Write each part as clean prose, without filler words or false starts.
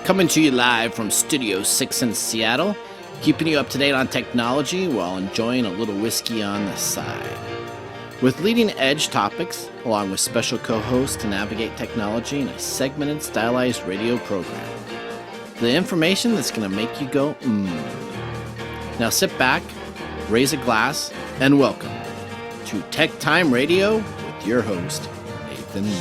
Coming to you live from Studio 6 in Seattle, keeping you up to date on technology while enjoying a little whiskey on the side. With leading edge topics, along with special co-hosts to navigate technology in a segmented, stylized radio program. The information that's going to make you go, Now sit back, raise a glass, and welcome to TechTime Radio with your host, Nathan Mumm.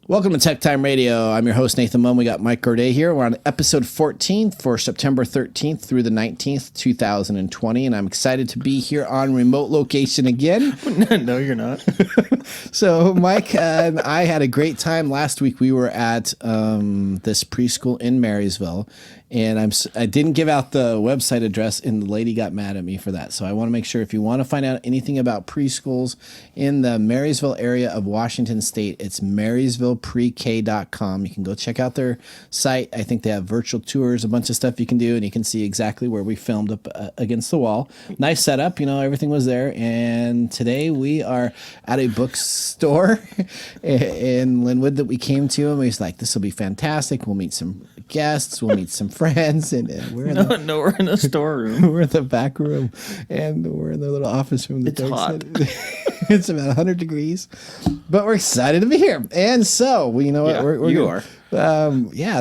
Welcome to TechTime Radio. I'm your host, Nathan Mumm. We got Mike Gorday here. We're on episode 14 for September 13th through the 19th, 2020, and I'm excited to be here on remote location again. No, you're not. So Mike and I had a great time last week. We were at this preschool in Marysville, and I didn't give out the website address, and the lady got mad at me for that. So I want to make sure if you want to find out anything about preschools in the Marysville area of Washington State, it's MarysvillePreK.com. You can go check out their site. I think they have virtual tours, a bunch of stuff you can do, and you can see exactly where we filmed up against the wall. Nice setup, everything was there. And today we are at a bookstore in Linwood that we came to, and we was like, this will be fantastic. We'll meet some guests, we'll meet some friends, and we're in we're in a storeroom. We're in the back room, and we're in the little office room. It's hot. It's about 100 degrees, but we're excited to be here. And so,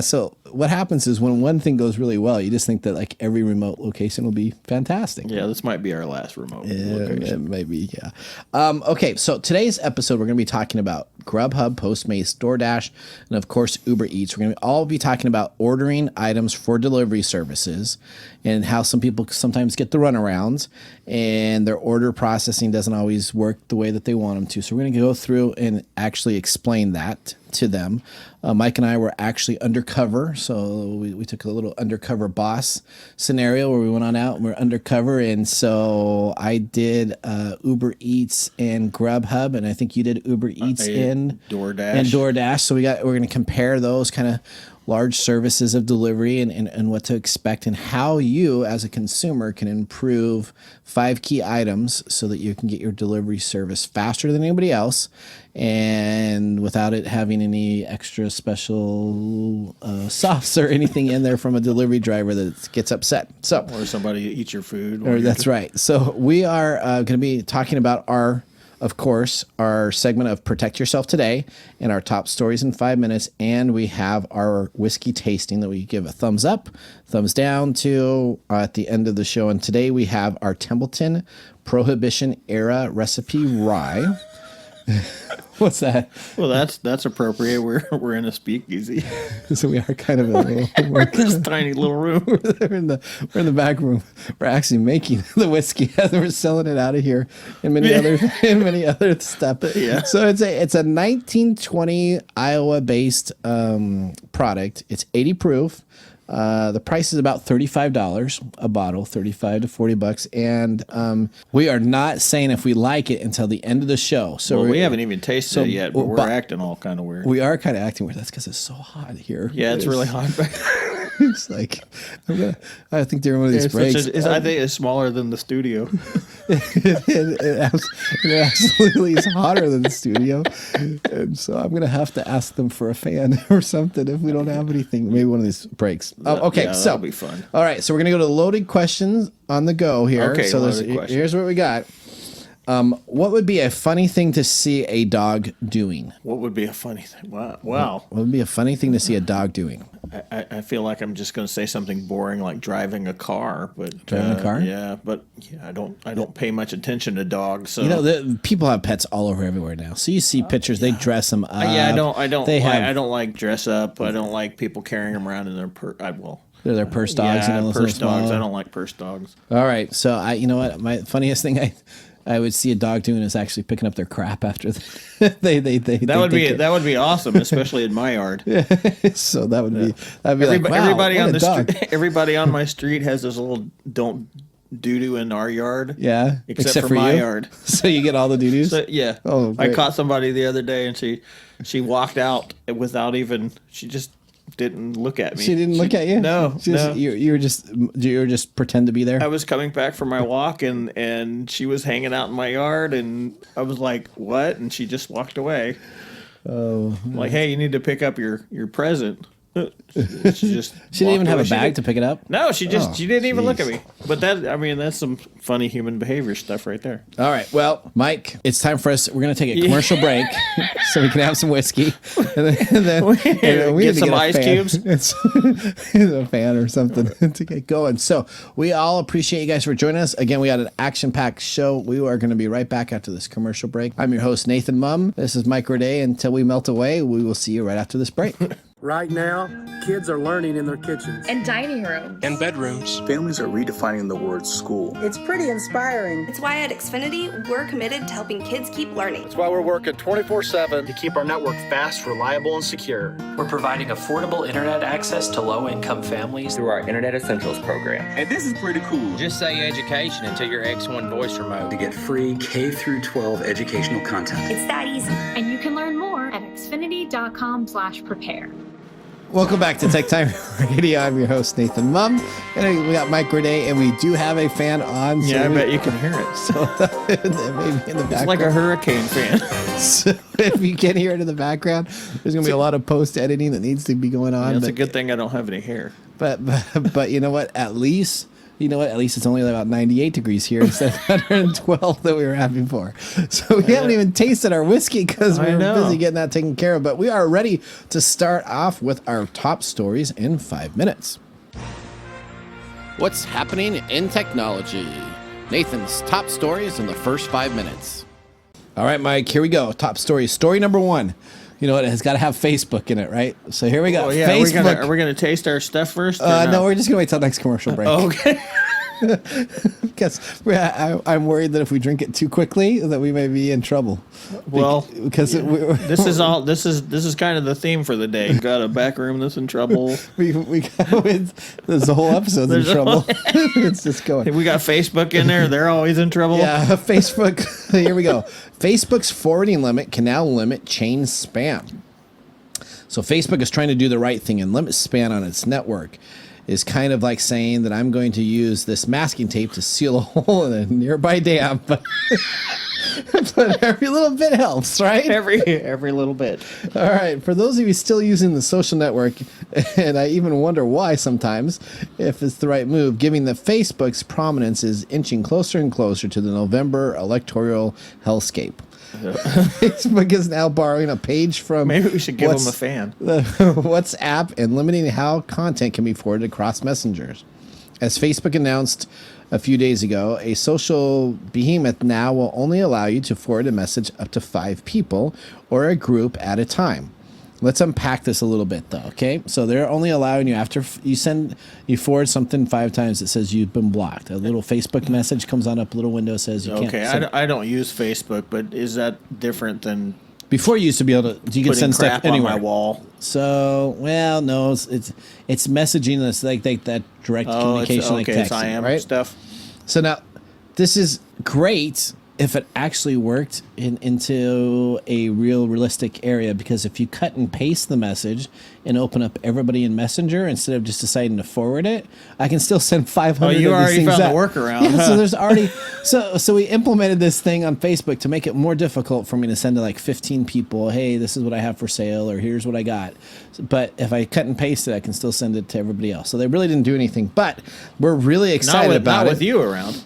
so what happens is when one thing goes really well, you just think that like every remote location will be fantastic. Yeah, this might be our last remote location. It might be, yeah. Okay, so today's episode, we're going to be talking about GrubHub, Postmates, DoorDash, and of course, UberEats. We're going to all be talking about ordering items for delivery services and how some people sometimes get the runarounds and their order processing doesn't always work the way that they want them to. So we're going to go through and actually explain that to them. Mike and I were actually undercover, so we took a little undercover boss scenario where we went on out and we're undercover, and so I did UberEats and GrubHub, and I think you did UberEats and DoorDash. So we're going to compare those kind of large services of delivery and what to expect and how you as a consumer can improve 5 key items so that you can get your delivery service faster than anybody else and without it having any extra special sauce or anything in there from a delivery driver that gets upset. So, or somebody eats your food. That's right. So we are going to be talking about our segment of Protect Yourself Today and our top stories in 5 minutes. And we have our whiskey tasting that we give a thumbs up, thumbs down to at the end of the show. And today we have our Templeton Prohibition Era Recipe Rye. What's that? Well, that's appropriate. We're in a speakeasy. So we are kind of a little. We're in this tiny little room. We're in the back room. We're actually making the whiskey as we're selling it out of here, and many other stuff. Yeah. So it's a 1920 Iowa-based product. It's 80 proof. The price is about $35 a bottle, $35 to $40, and we are not saying if we like it until the end of the show. So we haven't even tasted it yet, but we're acting all kind of weird. We are kind of acting weird. That's because it's so hot here. Yeah, it's really hot. It's like I think they're one of these breaks. I think it's smaller than the studio. It absolutely is hotter than the studio, and so I'm gonna have to ask them for a fan or something if we don't have anything. Maybe one of these breaks. Okay, yeah, so that'll be fun. All right, so we're gonna go to loaded questions on the go here. Okay, so here's what we got. What would be a funny thing to see a dog doing? What would be a funny thing? Wow. What would be a funny thing to see a dog doing? I feel like I'm just going to say something boring like driving a car, but driving a car. Yeah, but I don't pay much attention to dogs. So people have pets all over everywhere now. So you see pictures, they dress them up. Yeah, I don't like dress up. I don't like people carrying them around in their They're their purse dogs. Yeah, purse dogs. I don't like purse dogs. All right, so you know what? My funniest thing I would see a dog doing is actually picking up their crap after that would be awesome, especially in my yard. So that'd be everybody on the street. Everybody on my street has this little don't doo-doo in our yard. Yeah, except for my yard. So you get all the doo-doos? So, yeah. Oh, great. I caught somebody the other day, and she walked out without even. She just didn't look at me. She didn't look at you? No, no. You were just pretend to be there? I was coming back from my walk, and she was hanging out in my yard, and I was like, what? And she just walked away. Like, hey, you need to pick up your present. She just she didn't even have a bag to pick it up. No, she didn't even look at me. But that's some funny human behavior stuff right there. All right, well, Mike, it's time for us. We're going to take a commercial break so we can have some whiskey, and then we get need to some ice cubes. It's a fan or something to get going. So we all appreciate you guys for joining us. Again, we had an action-packed show. We are going to be right back after this commercial break. I'm your host, Nathan Mumm. This is Mike Gorday. Until we melt away, we will see you right after this break. Right now, kids are learning in their kitchens and dining rooms and bedrooms. Families are redefining the word school. It's pretty inspiring. It's why at Xfinity, we're committed to helping kids keep learning. It's why we're working 24/7 to keep our network fast, reliable, and secure. We're providing affordable internet access to low-income families through our Internet Essentials program. And this is pretty cool. Just say education until your X1 voice remote to get free K through 12 educational content. It's that easy. And you can learn more at xfinity.com/prepare. Welcome back to TechTime Radio. I'm your host, Nathan Mumm. And we got Mike Gorday, and we do have a fan on. Yeah, I bet you can hear it. So maybe in the background. It's like a hurricane fan. So if you can hear it in the background, there's going to be a lot of post-editing that needs to be going on. Yeah, it's a good thing I don't have any hair. But you know what? At least it's only about 98 degrees here instead of 112 that we were having before. So we haven't even tasted our whiskey because we were busy getting that taken care of. But we are ready to start off with our top stories in 5 minutes. What's happening in technology? Nathan's top stories in the first 5 minutes. All right, Mike, here we go. Top stories. Story number 1. You know what? It has got to have Facebook in it, right? So here we go. Oh, yeah. Facebook. Are we gonna taste our stuff first? No, we're just going to wait till next commercial break. Okay. Because I'm worried that if we drink it too quickly, that we may be in trouble. Well, because this is kind of the theme for the day. You got a back room that's in trouble. There's the whole episode's in trouble. It's just going. We got Facebook in there. They're always in trouble. Yeah, Facebook. Here we go. Facebook's forwarding limit can now limit chain spam. So Facebook is trying to do the right thing and limit spam on its network. Is kind of like saying that I'm going to use this masking tape to seal a hole in a nearby dam, but every little bit helps, right? Every little bit. All right. For those of you still using the social network, and I even wonder why sometimes, if it's the right move, given that Facebook's prominence is inching closer and closer to the November electoral hellscape. Facebook is now borrowing a page from maybe we should give them a fan. WhatsApp and limiting how content can be forwarded across messengers. As Facebook announced a few days ago, a social behemoth now will only allow you to forward a message up to 5 people or a group at a time. Let's unpack this a little bit, though, okay? So they're only allowing you after you forward something 5 times that says you've been blocked. A little Facebook message comes on up, a little window says you can't. Okay, I don't use Facebook, but is that different than before? You used to be able to. You could send stuff anywhere. On my wall. So, well, no, it's messaging that's like that direct communication, like texting, it's IM right? Stuff. So now, this is great if it actually worked into a realistic area, because if you cut and paste the message and open up everybody in Messenger instead of just deciding to forward it, I can still send 500 of these things. Oh, you already found the workaround. Yeah, so there's already so we implemented this thing on Facebook to make it more difficult for me to send to like 15 people, hey, this is what I have for sale, or here's what I got. But if I cut and paste it, I can still send it to everybody else. So they really didn't do anything, but we're really excited about it. Not with you around.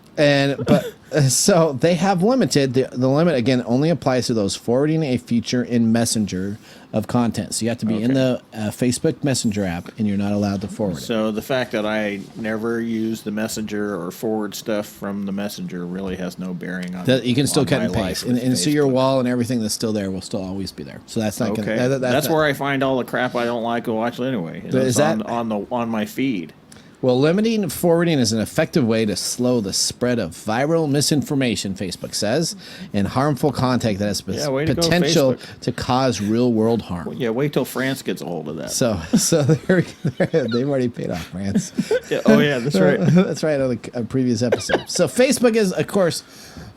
So they have limited the limit, again, only applies to those forwarding a feature in Messenger of content. So you have to be in the Facebook Messenger app, and you're not allowed to forward it. So the fact that I never use the Messenger or forward stuff from the Messenger really has no bearing on that. You can still cut and paste, and so your Facebook. wall and everything that's still there will still always be there. So that's not okay. going to. That's where I find all the crap I don't like to watch anyway. Is that on my feed? Well, limiting forwarding is an effective way to slow the spread of viral misinformation, Facebook says, and harmful content that has potential to cause real-world harm. Well, yeah, wait till France gets a hold of that. So they've already paid off, France. Yeah, that's right. That's right, on a previous episode. So Facebook is, of course,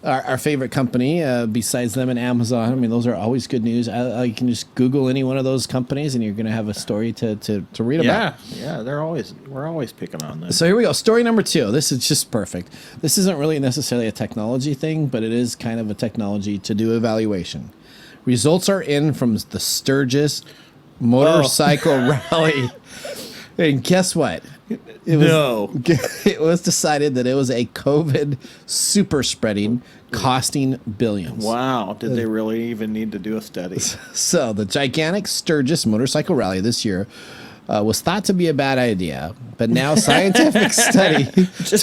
our favorite company, besides them and Amazon. I mean, those are always good news. You can just Google any one of those companies, and you're going to have a story to read about. Yeah, we're always picking on them. So here we go. Story number 2. This is just perfect. This isn't really necessarily a technology thing, but it is kind of a technology to do evaluation. Results are in from the Sturgis motorcycle rally. And guess what? It was decided that it was a COVID super spreading, costing billions. Wow. Did they really even need to do a study? So the gigantic Sturgis motorcycle rally this year was thought to be a bad idea, but now scientific study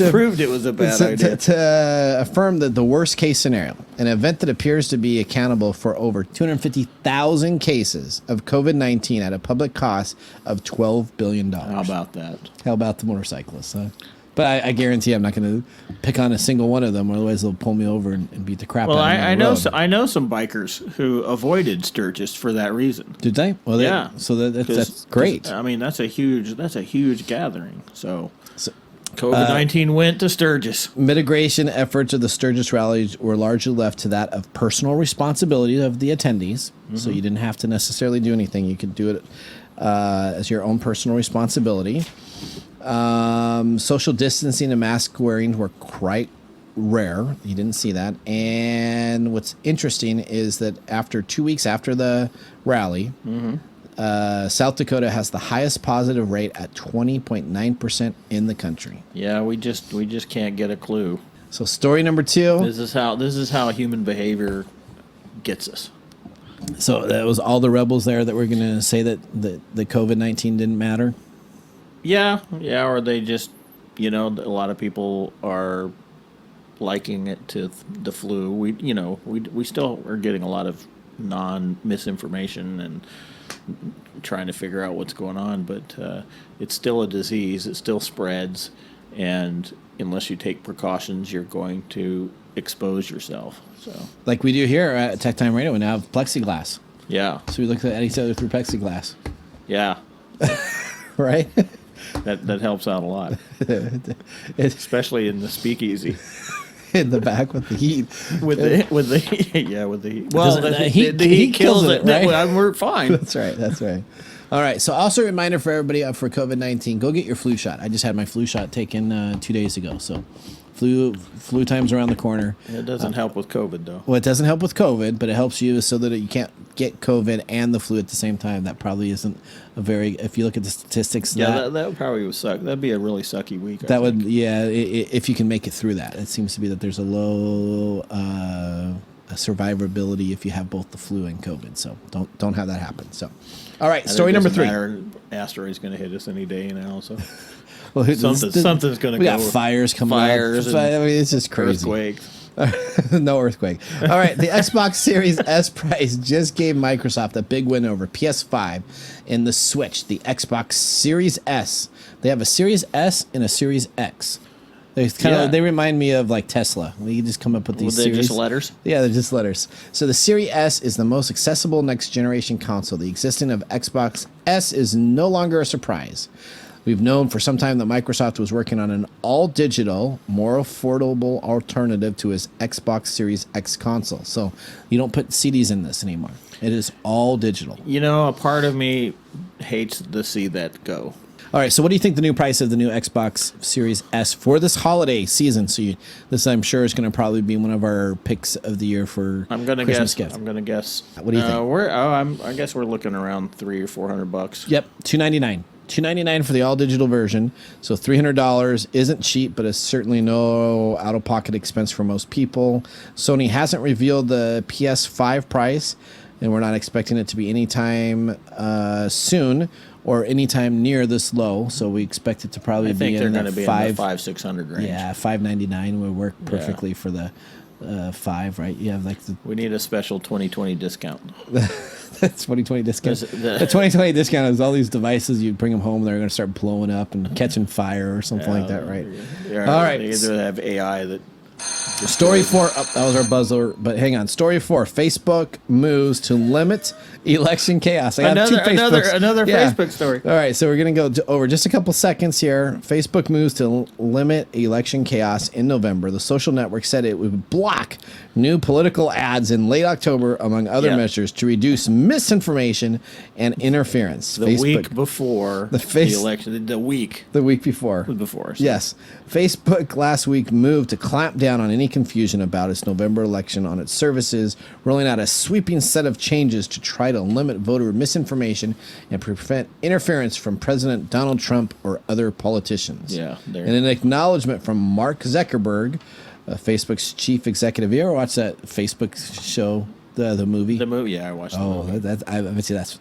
proved it was a bad idea. To affirm that the worst case scenario, an event that appears to be accountable for over 250,000 cases of COVID-19 at a public cost of $12 billion. How about that? How about the motorcyclists? Huh? But I guarantee I'm not going to pick on a single one of them, otherwise they'll pull me over and beat the crap out of me. Well, I know some bikers who avoided Sturgis for that reason. Did they? Well, yeah. So that's great. I mean, that's a huge gathering. So COVID-19 went to Sturgis. Mitigation efforts of the Sturgis rallies were largely left to that of personal responsibility of the attendees. Mm-hmm. So you didn't have to necessarily do anything. You could do it as your own personal responsibility. Social distancing and mask wearing were quite rare. You didn't see that. And what's interesting is that after 2 weeks after the rally, South Dakota has the highest positive rate at 20.9% in the country. Yeah, we just can't get a clue. So story number 2. This is how human behavior gets us. So that was all the rebels there that were going to say that the COVID-19 didn't matter. Yeah, or they just, a lot of people are liking it to the flu. We still are getting a lot of misinformation and trying to figure out what's going on, but it's still a disease. It still spreads, and unless you take precautions, you're going to expose yourself. So, like we do here at TechTime Radio, we now have plexiglass. Yeah. So we look at each other through plexiglass. Yeah. Right. That helps out a lot, especially in the speakeasy. In the back with the heat. With the heat. Well, the heat kills it, right? We're fine. That's right. All right. So also a reminder for everybody for COVID-19, go get your flu shot. I just had my flu shot taken 2 days ago. So flu time's around the corner. It doesn't help with COVID, though. Well, it doesn't help with COVID, but it helps you so that you can't get COVID and the flu at the same time. That probably isn't if you look at the statistics. Yeah, that probably would suck. That'd be a really sucky week. If you can make it through that. It seems to be that there's a low survivability if you have both the flu and COVID. So don't have that happen. So, all right, story number 3. Asteroid's going to hit us any day now. So. Well, something's going to go. We got fires coming up. I mean, it's just crazy. Earthquakes. No earthquake. All right, the Xbox Series S price just gave Microsoft a big win over PS5 in the Switch, the Xbox Series S. They have a Series S and a Series X. They remind me of like Tesla. You just come up with these series. They're just letters? Yeah, they're just letters. So the Series S is the most accessible next generation console. The existence of Xbox S is no longer a surprise. We've known for some time that Microsoft was working on an all-digital, more affordable alternative to his Xbox Series X console. So you don't put CDs in this anymore. It is all digital. A part of me hates to see that go. All right, so what do you think the new price of the new Xbox Series S for this holiday season? So this, I'm sure, is going to probably be one of our picks of the year for Christmas gifts. I'm going to guess. What do you think? I guess we're looking around $300 or $400. Yep, $299. $299 for the all-digital version, so $300 isn't cheap, but it's certainly no out-of-pocket expense for most people. Sony hasn't revealed the PS5 price, and we're not expecting it to be anytime soon or anytime near this low, so we expect it to probably be in the $500-600 range. Yeah, $599 would work perfectly for the 5, right? You have we need a special 2020 discount. That's 2020 discount. The 2020 discount is all these devices. You bring them home, they're going to start blowing up and catching fire or something like that, right? Yeah, all right. They either have AI that. Story 4. Oh, that was our buzzer, but hang on. Story 4. Facebook moves to limit election chaos. I got another Facebook story. All right, so we're going to go over just a couple seconds here. Facebook moves to limit election chaos in November. The social network said it would block new political ads in late October, among other measures, to reduce misinformation and interference. The week before the election. The week before. So. Yes. Facebook last week moved to clamp down on any any confusion about its November election on its services, rolling out a sweeping set of changes to try to limit voter misinformation and prevent interference from President Donald Trump or other politicians. Yeah. And an acknowledgement from Mark Zuckerberg, Facebook's chief executive. You ever watch that Facebook show, the movie? The movie, yeah, I watched the movie. I bet you that's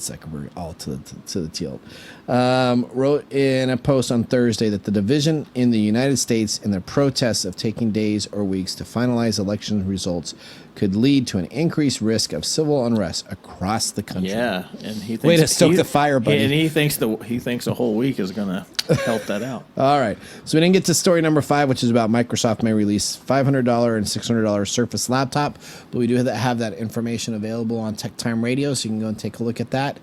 Zuckerberg all to the tilt. Wrote in a post on Thursday that the division in the United States and the protests of taking days or weeks to finalize election results could lead to an increased risk of civil unrest across the country. Yeah, and he thinks way to stoke the fire, buddy. And he thinks a whole week is going to help that out. All right, so we didn't get to story number 5, which is about Microsoft may release $500 and $600 Surface laptop, but we do have that information available on TechTime Radio, so you can go and take a look at that.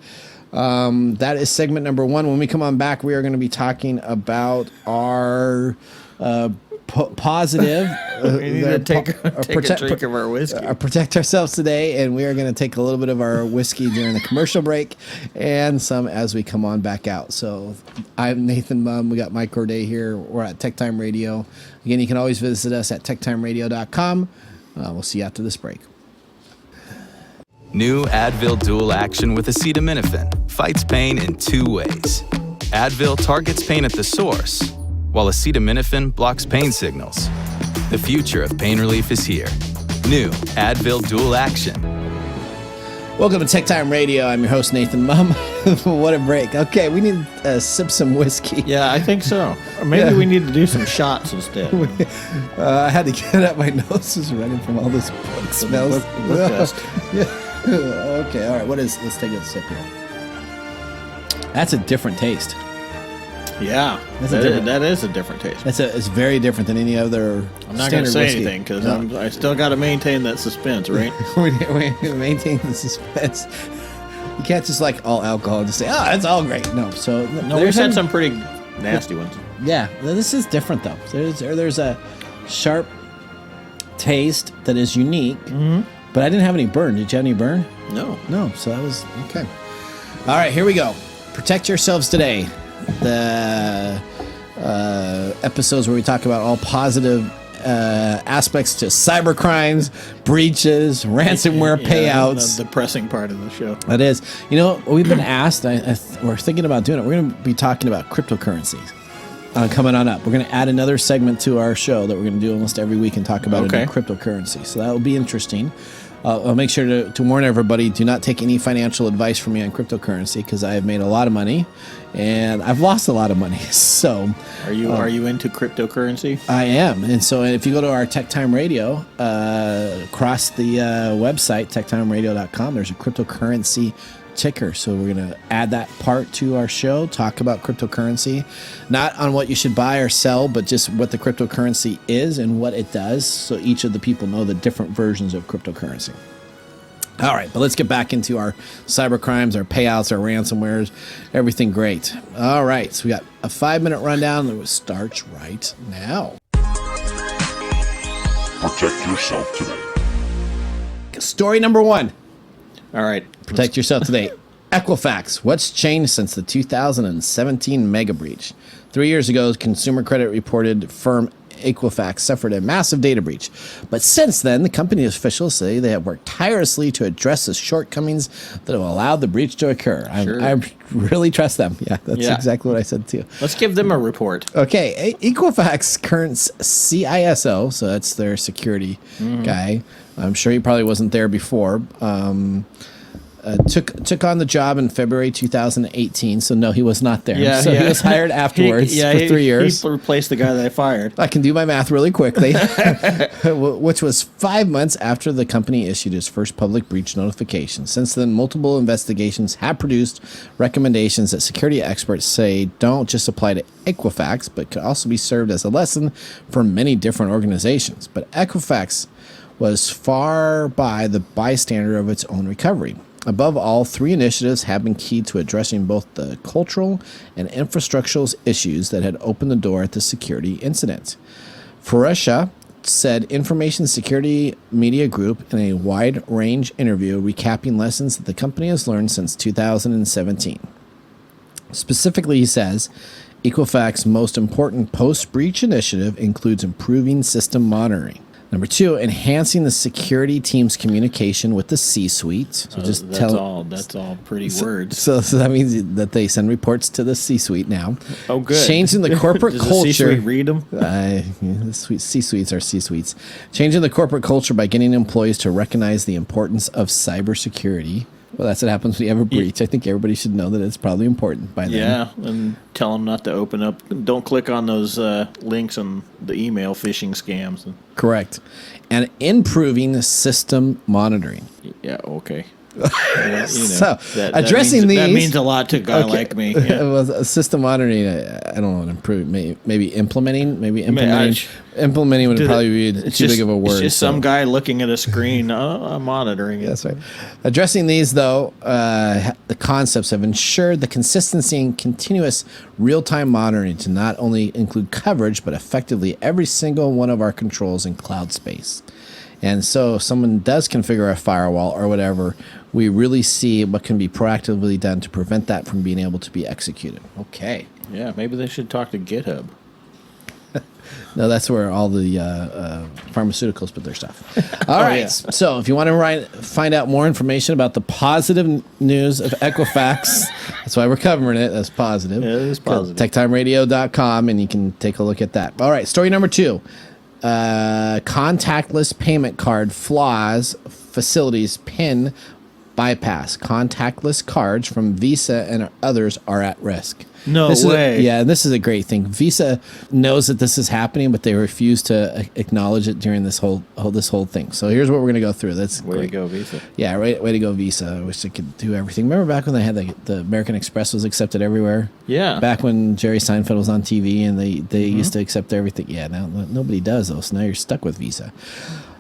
That is segment number 1. When we come on back, we are going to be talking about our positive. We need to take a drink of our whiskey. Protect ourselves today, and we are going to take a little bit of our whiskey during the commercial break and some as we come on back out. So I'm Nathan Mumm. We got Mike Gorday here. We're at TechTime Radio. Again, you can always visit us at techtimeradio.com. We'll see you after this break. New Advil Dual Action with acetaminophen fights pain in 2 ways. Advil targets pain at the source, while acetaminophen blocks pain signals. The future of pain relief is here. New Advil Dual Action. Welcome to TechTime Radio. I'm your host, Nathan Mumm. What a break. Okay, we need to sip some whiskey. Yeah, I think so. Or maybe we need to do some shots instead. I had to get up. My nose is running from all this book smells. Okay, all right. Let's take a sip here. That's a different taste. Yeah, that is a different taste. It's very different than any other. I'm not going to say anything because I still got to maintain that suspense, right? we maintain the suspense. You can't just like all alcohol and just say, "Oh, it's all great." No, we've had some pretty nasty ones. Yeah, this is different though. There's a sharp taste that is unique, but I didn't have any burn. Did you have any burn? No. So that was okay. All right, here we go. Protect yourselves today. The episodes where we talk about all positive aspects to cyber crimes, breaches, ransomware payouts. The depressing part of the show. That is. You know, we've been asked, we're thinking about doing it. We're going to be talking about cryptocurrencies coming on up. We're going to add another segment to our show that we're going to do almost every week and talk about a new cryptocurrency. So that will be interesting. I'll make sure to warn everybody, do not take any financial advice from me on cryptocurrency because I have made a lot of money and I've lost a lot of money. So are you into cryptocurrency? I am. And so if you go to our TechTime Radio, across the website, techtimeradio.com, there's a cryptocurrency ticker. So we're going to add that part to our show, talk about cryptocurrency, not on what you should buy or sell, but just what the cryptocurrency is and what it does. So each of the people know the different versions of cryptocurrency. All right, but let's get back into our cyber crimes, our payouts, our ransomwares, everything great. All right, so we got a 5-minute rundown that starts right now. Protect yourself today. Story number 1. All right. Protect yourself today. Equifax. What's changed since the 2017 mega breach? 3 years ago, consumer credit reported firm Equifax suffered a massive data breach. But since then, the company officials say they have worked tirelessly to address the shortcomings that have allowed the breach to occur. I really trust them. Yeah, that's exactly what I said too. Let's give them a report. Okay, Equifax current CISO, so that's their security guy. I'm sure he probably wasn't there before. Took on the job in February 2018, so no, he was not there. He was hired afterwards for 3 years. He replaced the guy that I fired. I can do my math really quickly, which was 5 months after the company issued its first public breach notification. Since then, multiple investigations have produced recommendations that security experts say don't just apply to Equifax, but could also be served as a lesson for many different organizations. But Equifax was far by the bystander of its own recovery. Above all, 3 initiatives have been key to addressing both the cultural and infrastructural issues that had opened the door at the security incident. Faresha said Information Security Media Group in a wide-range interview recapping lessons that the company has learned since 2017. Specifically, he says, Equifax's most important post-breach initiative includes improving system monitoring. Number 2, enhancing the security team's communication with the C-suite. So that's all pretty words. So that means that they send reports to the C-suite now. Oh, good. Changing the corporate Does culture. The C-suite read them? C-suites are C-suites. Changing the corporate culture by getting employees to recognize the importance of cybersecurity. Well, that's what happens when you have a breach. I think everybody should know that it's probably important by then. Yeah, and tell them not to open up. Don't click on those links on the email phishing scams. Correct. And improving system monitoring. Yeah, okay. So, addressing these... That means a lot to a guy like me. Yeah. Well, system monitoring, I don't know what improve. Maybe implementing. Implementing would probably be too big of a word. It's just some guy looking at a screen monitoring it. That's right. Addressing these, though, the concepts have ensured the consistency and continuous real-time monitoring to not only include coverage, but effectively every single one of our controls in cloud space. And so if someone does configure a firewall or whatever, we really see what can be proactively done to prevent that from being able to be executed. Okay. Yeah, maybe they should talk to GitHub. No, that's where all the pharmaceuticals put their stuff. All right. Yeah. So if you want to find out more information about the positive news of Equifax, that's why we're covering it. That's positive. Yeah, it is positive. TechTimeRadio.com, and you can take a look at that. All right. Story number 2. Contactless payment card flaws facilities PIN bypass. Contactless cards from Visa and others are at risk. No way. This is a great thing. Visa knows that this is happening, but they refuse to acknowledge it during this whole thing. So here's what we're going to go through. That's way to go, Visa. Yeah, way to go, Visa. I wish they could do everything. Remember back when they had the American Express was accepted everywhere? Yeah. Back when Jerry Seinfeld was on TV and they used to accept everything. Yeah, now nobody does though, so now you're stuck with Visa.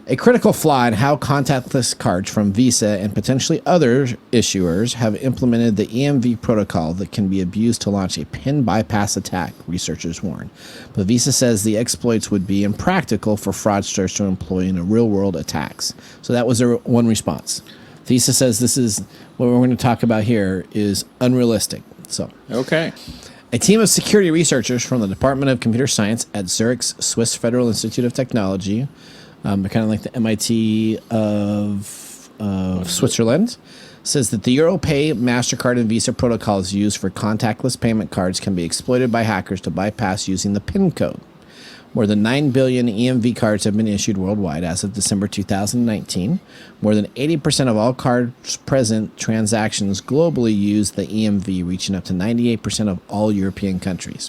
A critical flaw in how contactless cards from Visa and potentially other issuers have implemented the EMV protocol that can be abused to launch a PIN bypass attack, researchers warn. But Visa says the exploits would be impractical for fraudsters to employ in real-world attacks. So that was their one response. Visa says this is what we're going to talk about here is unrealistic. So okay. A team of security researchers from the Department of Computer Science at Zurich's Swiss Federal Institute of Technology, they're kind of like the MIT of Switzerland, says that the EuroPay, MasterCard, and Visa protocols used for contactless payment cards can be exploited by hackers to bypass using the PIN code. More than 9 billion EMV cards have been issued worldwide as of December 2019. More than 80% of all cards present transactions globally use the EMV, reaching up to 98% of all European countries.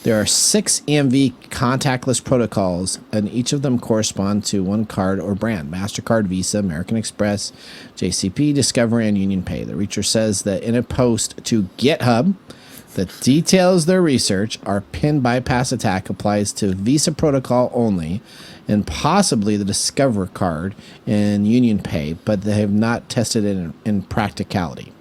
There are 6 EMV contactless protocols, and each of them correspond to one card or brand: MasterCard, Visa, American Express, JCP, Discovery, and UnionPay. The researcher says that in a post to GitHub that details their research, our PIN bypass attack applies to Visa protocol only and possibly the Discover card and UnionPay, but they have not tested it in practicality.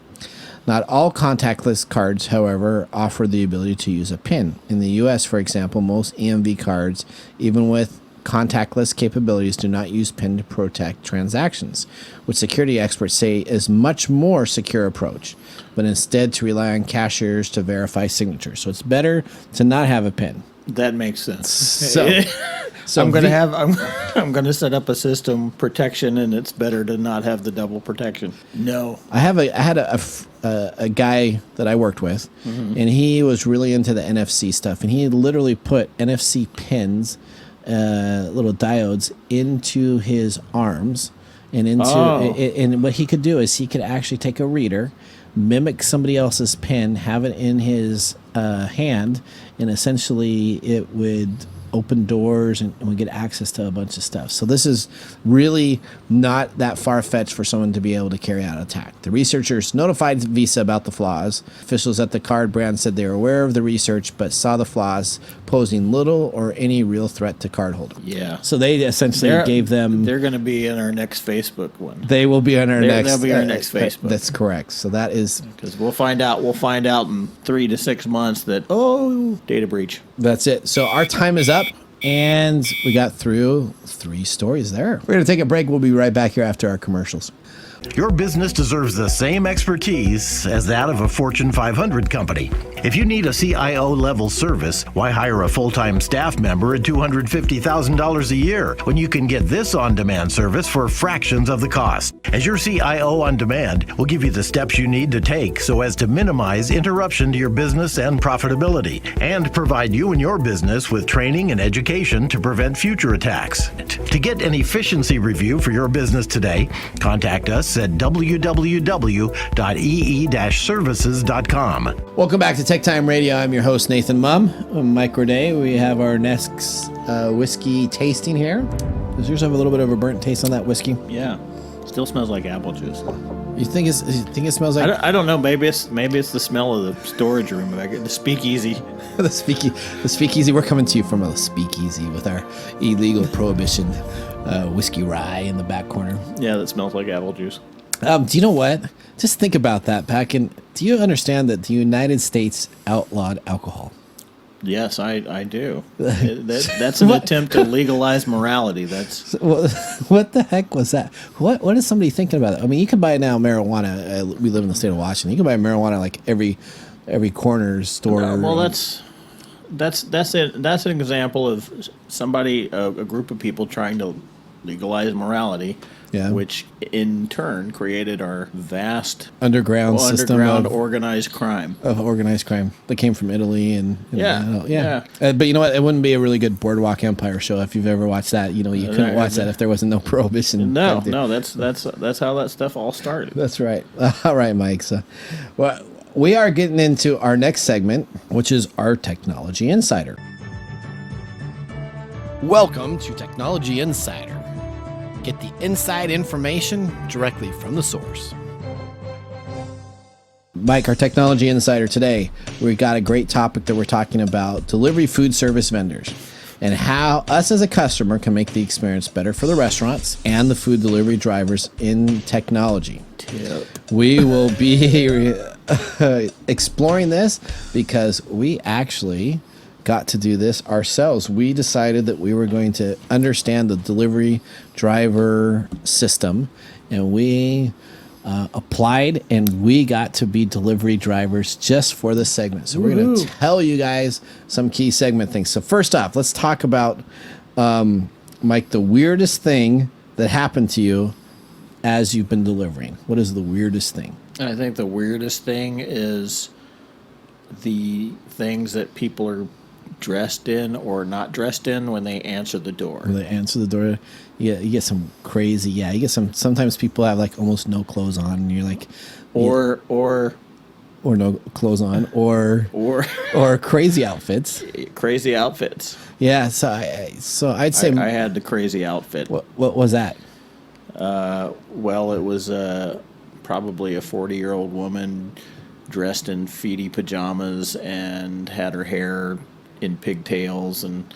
Not all contactless cards, however, offer the ability to use a PIN. In the U.S., for example, most EMV cards, even with contactless capabilities, do not use PIN to protect transactions, which security experts say is much more secure approach, but instead to rely on cashiers to verify signatures. So it's better to not have a PIN. That makes sense. So I'm going to set up a system protection, and it's better to not have the double protection. No. I had a guy that I worked with, and he was really into the NFC stuff, and he literally put NFC pins, little diodes, into his arms, and and what he could do is he could actually take a reader, mimic somebody else's pin, have it in his hand, and essentially it would open doors and we get access to a bunch of stuff. So this is really not that far-fetched for someone to be able to carry out an attack. The researchers notified Visa about the flaws. Officials at the card brand said they were aware of the research but saw the flaws posing little or any real threat to cardholders. Yeah. So they essentially gave them... They're going to be in our next Facebook one. They will be on our next... They'll be our next Facebook. That's correct. So that is... Because we'll find out in 3 to 6 months that, data breach. That's it. So our time is up. And we got through 3 stories there. We're going to take a break. We'll be right back here after our commercials. Your business deserves the same expertise as that of a Fortune 500 company. If you need a CIO-level service, why hire a full-time staff member at $250,000 a year when you can get this on-demand service for fractions of the cost? As your CIO on demand, we'll give you the steps you need to take so as to minimize interruption to your business and profitability, and provide you and your business with training and education to prevent future attacks. To get an efficiency review for your business today, contact us at www.ee-services.com. Welcome back to TechTime Radio. I'm your host, Nathan Mumm. I'm Mike Gorday. We have our next whiskey tasting here. Does yours have a little bit of a burnt taste on that whiskey? Yeah. Still smells like apple juice. You think it smells like? I don't know. Maybe it's the smell of the storage room back at the speakeasy. the speakeasy. We're coming to you from a speakeasy with our illegal prohibition whiskey rye in the back corner. Yeah, that smells like apple juice. Do you know what? Just think about that. Do you understand that the United States outlawed alcohol? Yes, I do. That's an attempt to legalize morality. That's what the heck was that? What is somebody thinking about it? I mean, you can buy now marijuana. We live in the state of Washington. You can buy marijuana like every corner store. Well, that's an example of somebody, a group of people trying to legalize morality. Yeah. Which in turn created our vast underground system of organized crime. That came from Italy and yeah. But you know what? It wouldn't be a really good Boardwalk Empire show if you've ever watched that. You know, you couldn't watch that if there wasn't no prohibition. No, that's how that stuff all started. That's right. All right, Mike. So, well, we are getting into our next segment, which is our Technology Insider. Welcome to Technology Insider. Get the inside information directly from the source. Mike, our Technology Insider today, we've got a great topic that we're talking about: delivery food service vendors and how us as a customer can make the experience better for the restaurants and the food delivery drivers in technology. Yep. We will be exploring this because we actually got to do this ourselves. We decided that we were going to understand the delivery driver system, and we applied, and we got to be delivery drivers just for this segment. So we're going to tell you guys some key segment things. So first off, let's talk about, Mike, the weirdest thing that happened to you as you've been delivering. What is the weirdest thing? I think the weirdest thing is the things that people are dressed in or not dressed in when they answer the door. When they answer the door, you get some crazy. Yeah, you get sometimes people have like almost no clothes on, and you're like, or no clothes on, or crazy outfits. Crazy outfits. Yeah, so I'd say I had the crazy outfit. What was that? Well, it was probably a 40-year-old woman dressed in feety pajamas and had her hair in pigtails, and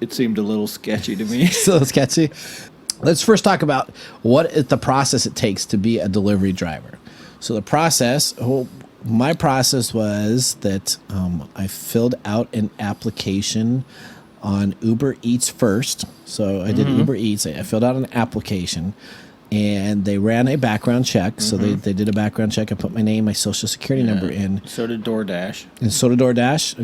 it seemed a little sketchy to me. So sketchy. Let's first talk about what is the process it takes to be a delivery driver. So the process, my process was that I filled out an application on UberEats first. So I did UberEats. I filled out an application, and they ran a background check. So they did a background check. I put my name, my social security number in. So did DoorDash. And so did DoorDash.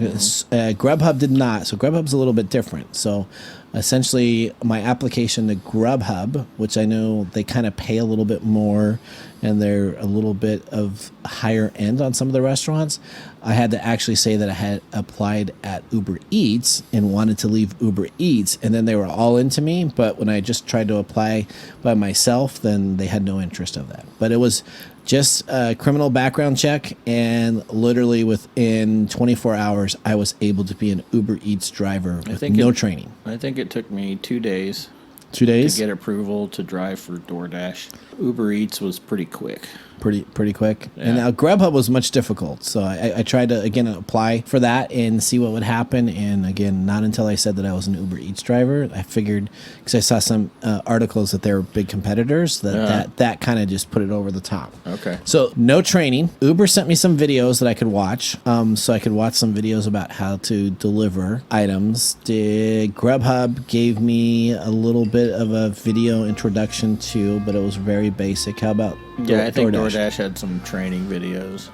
GrubHub did not. So GrubHub's a little bit different. So essentially, my application to GrubHub, which I know they kind of pay a little bit more, and they're a little bit of higher end on some of the restaurants, I had to actually say that I had applied at UberEats and wanted to leave UberEats, and then they were all into me. But when I just tried to apply by myself, then they had no interest of that. But it was just a criminal background check, and literally within 24 hours, I was able to be an UberEats driver with no training. I think it took me 2 days. 2 days? To get approval to drive for DoorDash. UberEats was pretty quick. Pretty quick. Yeah. And now GrubHub was much difficult. So I tried to, again, apply for that and see what would happen. And again, not until I said that I was an UberEats driver, I figured, because I saw some articles that they were big competitors, that kind of just put it over the top. Okay. So no training. Uber sent me some videos that I could watch. So I could watch some videos about how to deliver items. GrubHub gave me a little bit of a video introduction too, but it was very basic. How about Yeah, I think DoorDash had some training videos.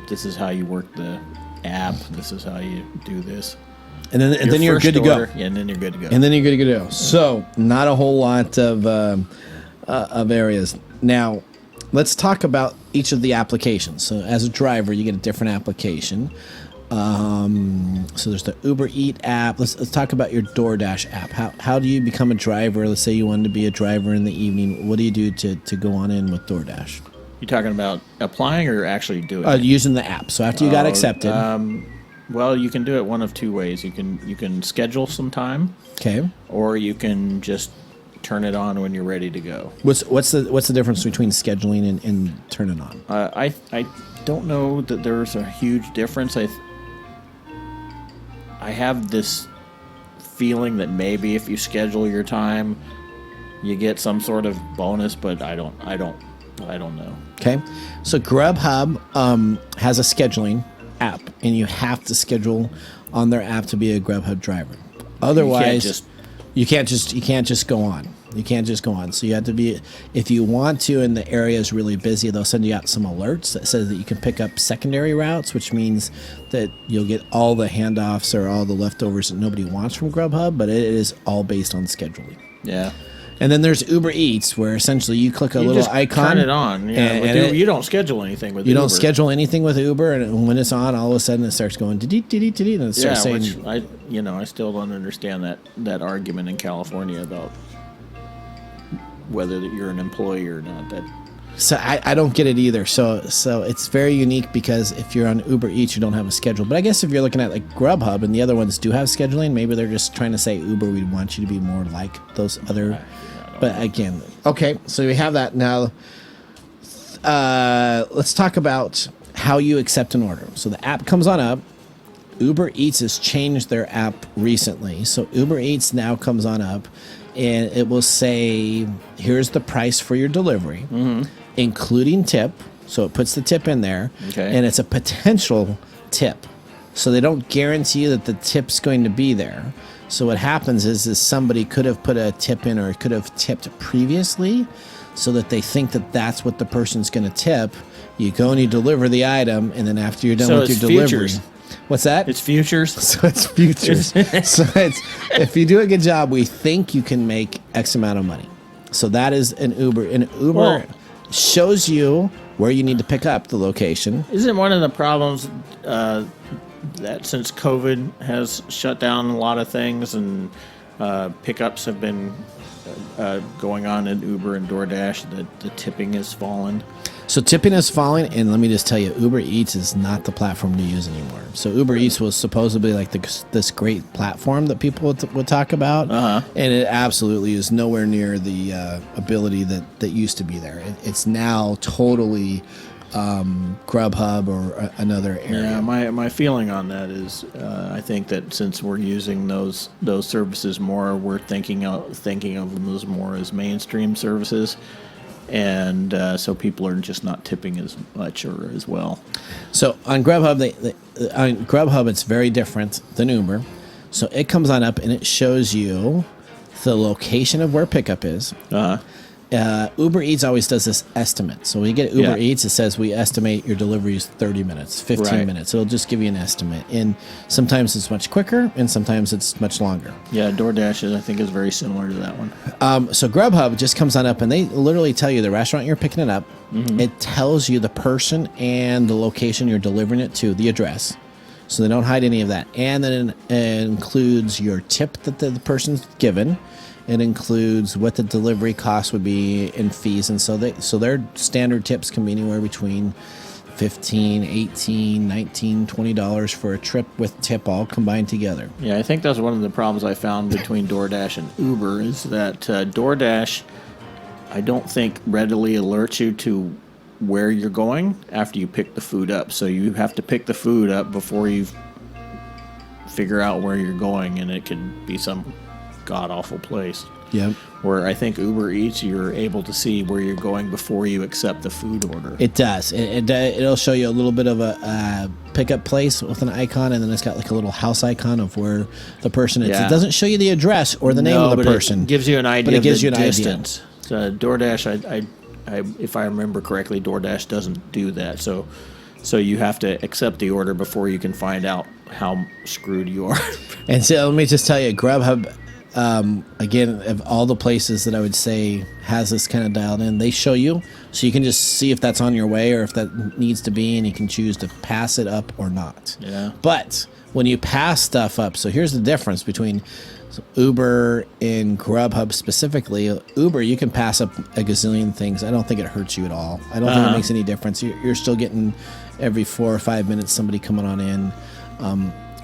This is how you work the app. This is how you do this. And then you're good to go. Yeah, and then you're good to go. And then you're good to go. So not a whole lot of areas. Now, let's talk about each of the applications. So as a driver, you get a different application. So there's the UberEats app. Let's talk about your DoorDash app. How do you become a driver? Let's say you wanted to be a driver in the evening. What do you do to go on in with DoorDash? You talking about applying or actually doing it? Using the app. So after you got accepted. Well, you can do it one of two ways. You can schedule some time. Okay. Or you can just turn it on when you're ready to go. What's the difference between scheduling and turning on? I don't know that there's a huge difference. I have this feeling that maybe if you schedule your time, you get some sort of bonus, but I don't know. Okay, so GrubHub has a scheduling app, and you have to schedule on their app to be a GrubHub driver. Otherwise, you can't just go on. You can't just go on. So you have to be, if you want to, and the area is really busy, they'll send you out some alerts that says that you can pick up secondary routes, which means that you'll get all the handoffs or all the leftovers that nobody wants from GrubHub, but it is all based on scheduling. Yeah. And then there's UberEats, where essentially you click a little icon. Turn it on. Yeah, and you don't schedule anything with Uber. You don't schedule anything with Uber, and when it's on, all of a sudden it starts going and it starts saying. Which I still don't understand that argument in California about whether you're an employee or not. So I don't get it either. So it's very unique, because if you're on UberEats, you don't have a schedule. But I guess if you're looking at like GrubHub and the other ones do have scheduling, maybe they're just trying to say, Uber, we want you to be more like those other. But again, okay, so we have that now. Let's talk about how you accept an order. So the app comes on up. UberEats has changed their app recently. So UberEats now comes on up, and it will say, here's the price for your delivery, including tip. So it puts the tip in there, and it's a potential tip. So they don't guarantee that the tip's going to be there. So what happens is somebody could have put a tip in, or could have tipped previously, so that they think that that's what the person's going to tip. You go and you deliver the item, and then after you're done with your delivery. What's that? It's futures. So it's futures. So it's, if you do a good job, we think you can make X amount of money. So that is an Uber. And Uber shows you where you need to pick up the location. Isn't one of the problems that since COVID has shut down a lot of things, and pickups have been going on in Uber and DoorDash, that the tipping has fallen? So tipping is falling, and let me just tell you, UberEats is not the platform to use anymore. So UberEats was supposedly like this great platform that people would talk about, and it absolutely is nowhere near the ability that used to be there. It's now totally GrubHub or another area. Yeah, my feeling on that is, I think that since we're using those services more, we're thinking of them as more as mainstream services. And so people are just not tipping as much or as well. So on GrubHub, on GrubHub, it's very different than Uber. So it comes on up and it shows you the location of where pickup is. UberEats always does this estimate. So when you get UberEats, it says we estimate your delivery is 30 minutes, 15 minutes. It'll just give you an estimate. And sometimes it's much quicker, and sometimes it's much longer. Yeah, DoorDash, I think, is very similar to that one. So GrubHub just comes on up, and they literally tell you the restaurant you're picking it up. It tells you the person and the location you're delivering it to, the address. So they don't hide any of that. And then it includes your tip that the person's given. It includes what the delivery cost would be in fees, and so their standard tips can be anywhere between $15, $18, $19, $20 for a trip with tip all combined together. Yeah, I think that's one of the problems I found between DoorDash and Uber is that DoorDash, I don't think readily alerts you to where you're going after you pick the food up. So you have to pick the food up before you figure out where you're going, and it could be some god-awful place. Yeah. Where I think UberEats, you're able to see where you're going before you accept the food order. It does. It'll show you a little bit of a pickup place with an icon, and then it's got like a little house icon of where the person is. Yeah. It doesn't show you the address or the name of the person. It gives you an idea but it gives of you the an distance. So DoorDash, I if I remember correctly, DoorDash doesn't do that. So you have to accept the order before you can find out how screwed you are. And so let me just tell you, GrubHub, again, of all the places that I would say has this kind of dialed in, they show you, so you can just see if that's on your way or if that needs to be, and you can choose to pass it up or not. Yeah. But when you pass stuff up, so here's the difference between Uber and GrubHub specifically. Uber, you can pass up a gazillion things. I don't think it hurts you at all. I don't think it makes any difference. You're still getting every 4 or 5 minutes somebody coming on in.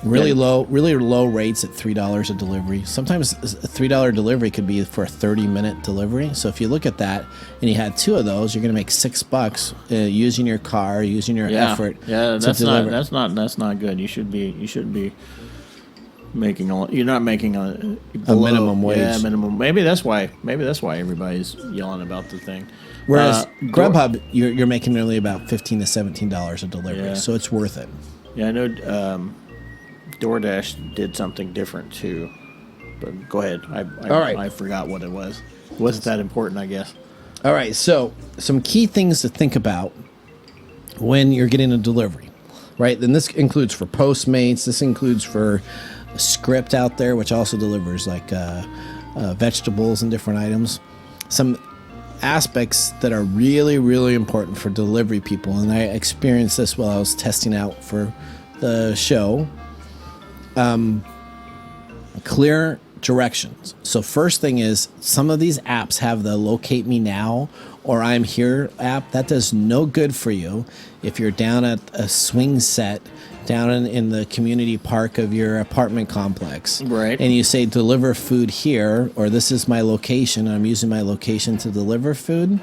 Really low rates at $3 a delivery. Sometimes a $3 delivery could be for a 30-minute delivery. So if you look at that and you had 2 of those, you're going to make $6 using your car, using your effort. Yeah, to that's deliver. that's not good. You shouldn't be making you're not making a minimum wage. Yeah, minimum. Maybe that's why everybody's yelling about the thing. Whereas GrubHub, you're making nearly about $15 to $17 a delivery, Yeah. so it's worth it. Yeah, I know. DoorDash did something different too, but go ahead. All right. I forgot what it was. Wasn't that important? I guess. All right, so some key things to think about when you're getting a delivery, right? And this includes for Postmates. This includes for Script out there, which also delivers like vegetables and different items. Some aspects that are really, really important for delivery people, and I experienced this while I was testing out for the show. Clear directions. So first thing is, some of these apps have the Locate Me Now or I'm Here app. That does no good for you if you're down at a swing set down in the community park of your apartment complex. Right. And you say deliver food here, or this is my location, I'm using my location to deliver food.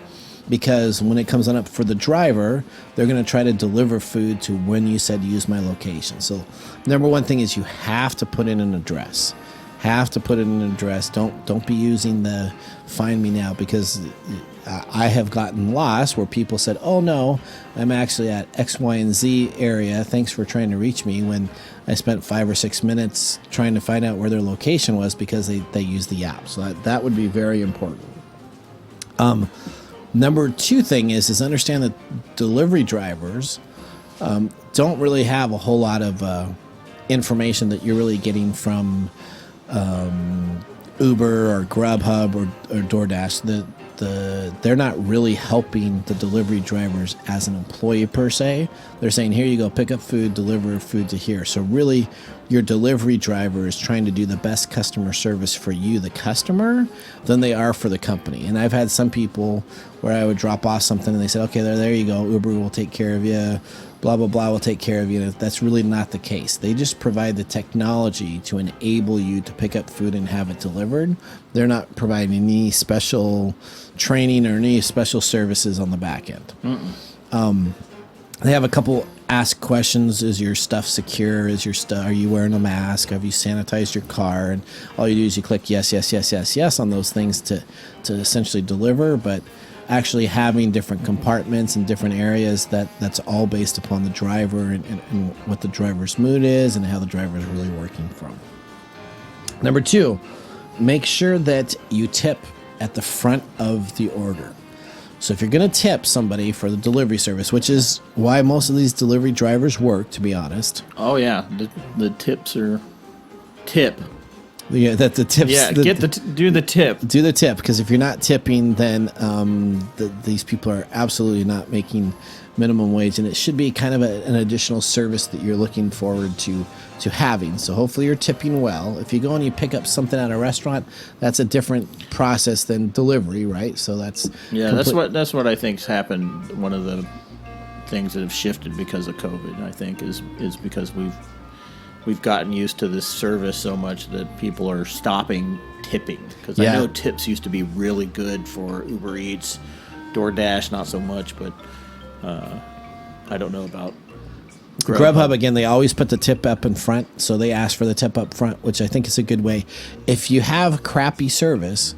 Because when it comes on up for the driver, they're going to try to deliver food to when you said use my location. So number one thing is you have to put in an address. Don't be using the Find Me Now, because I have gotten lost where people said, oh no, I'm actually at X, Y, and Z area. Thanks for trying to reach me, when I spent 5 or 6 minutes trying to find out where their location was because they used the app. So that would be very important. Number 2 thing is understand that delivery drivers don't really have a whole lot of information that you're really getting from Uber or GrubHub or DoorDash. They're not really helping the delivery drivers as an employee per se. They're saying, here you go, pick up food, deliver food to here. So really, your delivery driver is trying to do the best customer service for you, the customer, than they are for the company. And I've had some people where I would drop off something and they said, okay, there you go, Uber will take care of you, blah, blah, blah will take care of you. And that's really not the case. They just provide the technology to enable you to pick up food and have it delivered. They're not providing any special training or any special services on the back end. They have a couple ask questions. Is your stuff secure? Are you wearing a mask? Have you sanitized your car? And all you do is you click yes, yes, yes, yes, yes on those things to essentially deliver. But actually having different compartments and different areas, that's all based upon the driver and what the driver's mood is and how the driver is really working from. Number 2, make sure that you tip at the front of the order. So if you're going to tip somebody for the delivery service, which is why most of these delivery drivers work, to be honest. Oh yeah, the tips are tip. Yeah, that the tips. Yeah, do the tip. Do the tip, because if you're not tipping, then these people are absolutely not making minimum wage, and it should be kind of an additional service that you're looking forward to having. So hopefully you're tipping well. If you go and you pick up something at a restaurant, that's a different process than delivery, right? So that's that's what I think's happened. One of the things that have shifted because of COVID, I think, is because we've gotten used to this service so much that people are stopping tipping. Because I know tips used to be really good for UberEats, DoorDash, not so much, but I don't know about GrubHub. Again, they always put the tip up in front, so they ask for the tip up front, which I think is a good way. If you have crappy service,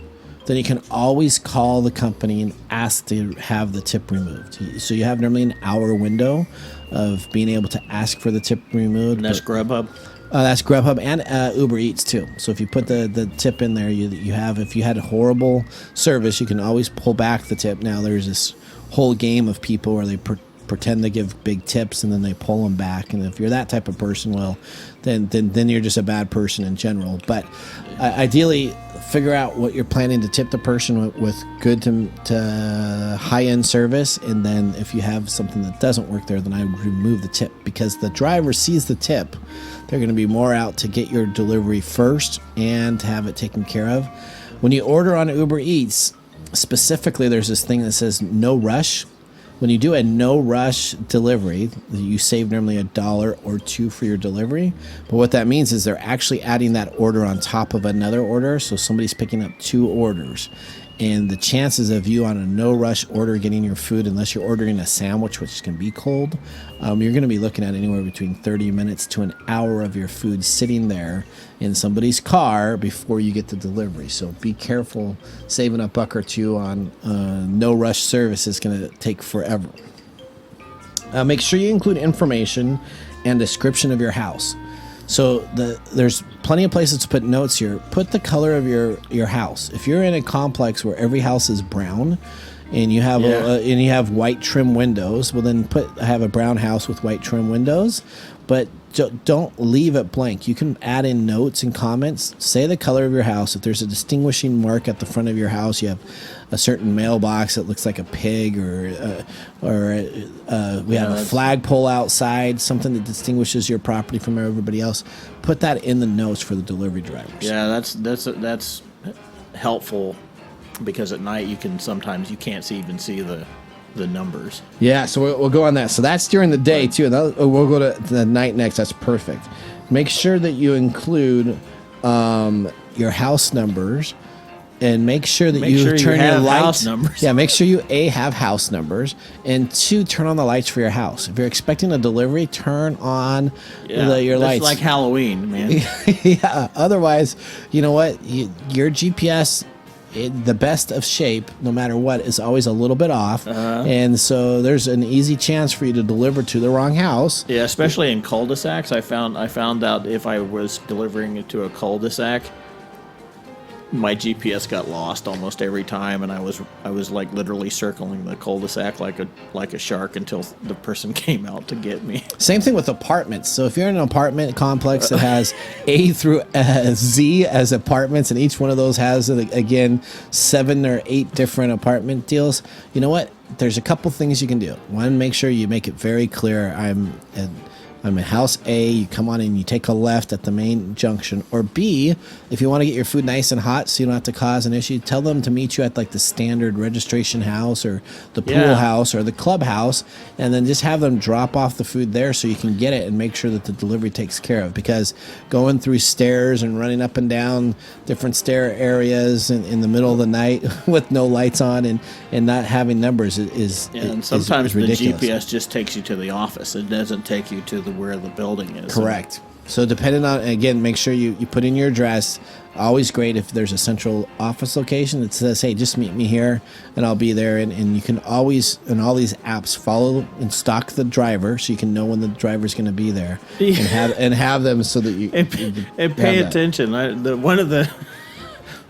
then you can always call the company and ask to have the tip removed. So you have normally an hour window of being able to ask for the tip removed. And that's GrubHub? That's GrubHub and UberEats too. So if you put the tip in there, you have, if you had a horrible service, you can always pull back the tip. Now there's this whole game of people where they pretend to give big tips and then they pull them back. And if you're that type of person, well, then you're just a bad person in general. But ideally, figure out what you're planning to tip the person with good to high-end service. And then if you have something that doesn't work there, then I would remove the tip, because the driver sees the tip. They're going to be more out to get your delivery first and to have it taken care of. When you order on Uber Eats, specifically, there's this thing that says no rush. When you do a no rush delivery, you save normally $1 or $2 for your delivery. But what that means is they're actually adding that order on top of another order. So somebody's picking up 2 orders. And the chances of you on a no rush order getting your food, unless you're ordering a sandwich, which can be cold, you're going to be looking at anywhere between 30 minutes to an hour of your food sitting there in somebody's car before you get the delivery. So be careful. Saving $1 or $2 on no rush service is going to take forever. Make sure you include information and description of your house. So there's plenty of places to put notes here. Put the color of your house. If you're in a complex where every house is brown, and you have and you have white trim windows, well then have a brown house with white trim windows, but don't leave it blank. You can add in notes and comments. Say the color of your house. If there's a distinguishing mark at the front of your house, you have a certain mailbox that looks like a pig, or we have a flagpole outside, something that distinguishes your property from everybody else. Put that in the notes for the delivery drivers. Yeah, that's helpful, because at night you can't even see the numbers. Yeah, so we'll go on that. So that's during the day too. We'll go to the night next. That's perfect. Make sure that you include your house numbers, and make sure that you turn your lights. Yeah, make sure you have house numbers, and 2, turn on the lights for your house. If you're expecting a delivery, turn on your lights. It's like Halloween, man. Yeah. Otherwise, you know what? Your GPS, the best of shape, no matter what, is always a little bit off. And so there's an easy chance for you to deliver to the wrong house. Yeah, especially in cul-de-sacs. I found out if I was delivering it to a cul-de-sac, my GPS got lost almost every time, and I was like literally circling the cul-de-sac like a shark until the person came out to get me. Same thing with apartments. So if you're in an apartment complex that has A through Z as apartments, and each one of those has, again, 7 or 8 different apartment deals, you know what? There's a couple things you can do. One, make sure you make it very clear, I'm in house A, you come on and you take a left at the main junction. Or B, if you want to get your food nice and hot so you don't have to cause an issue, tell them to meet you at like the standard registration house or the pool house or the clubhouse, and then just have them drop off the food there so you can get it and make sure that the delivery takes care of. Because going through stairs and running up and down different stair areas in the middle of the night with no lights on and not having numbers is and sometimes the ridiculous. GPS just takes you to the office. It doesn't take you to where the building is. Correct. So depending on, again, make sure you put in your address. Always great if there's a central office location that says, hey, just meet me here and I'll be there. And you can always, in all these apps, follow and stalk the driver so you can know when the driver's going to be there and have them so that you and pay attention. One of the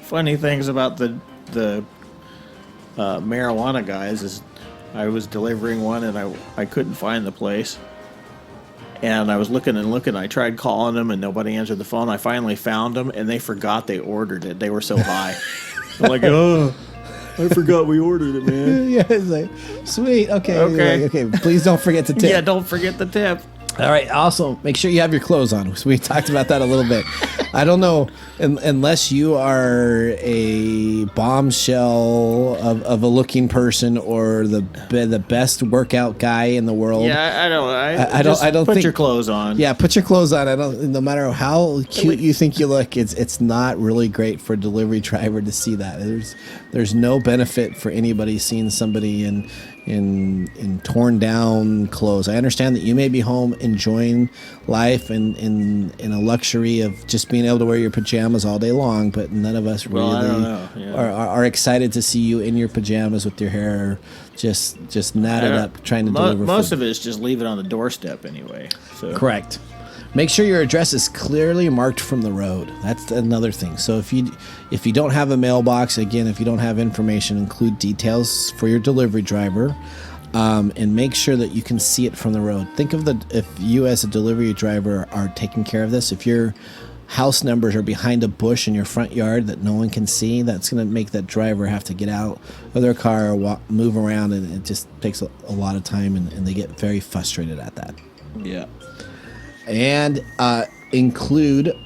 funny things about the marijuana guys is I was delivering one and I couldn't find the place. And I was looking and looking. I tried calling them, and nobody answered the phone. I finally found them, and they forgot they ordered it. They were so high. I'm like, oh, I forgot we ordered it, man. Yeah, it's like, sweet. Okay. Please don't forget the tip. Yeah, don't forget the tip. All right. Also, make sure you have your clothes on. So we talked about that a little bit. I don't know, unless you are a bombshell of a looking person or the best workout guy in the world. Yeah, I don't put your clothes on. Yeah, put your clothes on. No matter how cute you think you look, it's not really great for a delivery driver to see that. There's no benefit for anybody seeing somebody in torn down clothes. I understand that you may be home enjoying life and in a luxury of just being able to wear your pajamas all day long, but none of us really I don't know. Yeah. are excited to see you in your pajamas with your hair just knotted up trying to deliver most food. of it is just leave it on the doorstep anyway. So. Correct. Make sure your address is clearly marked from the road. That's another thing. So if you don't have a mailbox, again, if you don't have information, include details for your delivery driver, and make sure that you can see it from the road. Think of if you as a delivery driver are taking care of this. If your house numbers are behind a bush in your front yard that no one can see, that's going to make that driver have to get out of their car or move around, and it just takes a lot of time, and they get very frustrated at that. Yeah. And include